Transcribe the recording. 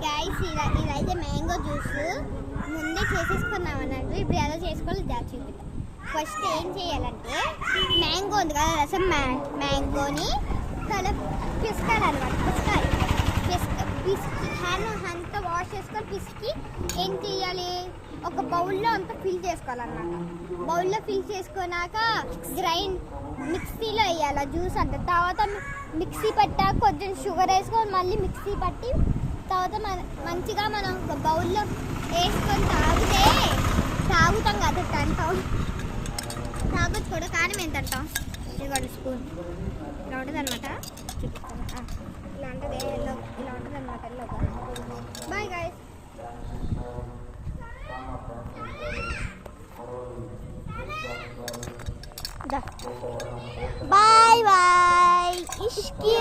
Guys ఇదైతే mango juice ముందే చేసేసుకున్నాం అన్నట్టు. ఇప్పుడు ఎలా చేసుకోవాలి చూపిద్దాం. ఫస్ట్ ఏం చేయాలంటే మ్యాంగో ఉంది కదా రసం, మ్యాంగోని పిసకాలన్నమాట. పిసికి హ్యాండ్ అంతా వాష్ చేసుకొని పిసికి ఏం చేయాలి, ఒక బౌల్లో అంతా ఫిల్ చేసుకోవాలన్నమాట. బౌల్లో ఫిల్ చేసుకున్నాక మిక్సీలో వేయాలి జ్యూస్ అంటే. తర్వాత మిక్సీ పట్టాక కొంచెం షుగర్ వేసుకొని మళ్ళీ మిక్సీ పట్టి తర్వాత మంచిగా మనం ఒక బౌల్లో వేసుకొని తాగుతాం కదా. తాగొచ్చు కూడా, కానీ మేము తింటాం. ఇదిగోండి స్పూన్ ఇలా ఉంటుంది అనమాట. ఇలా ఉంటుంది ఇలా ఉంటుంది అనమాట. Bye guys. Bye bye. ఇష్కి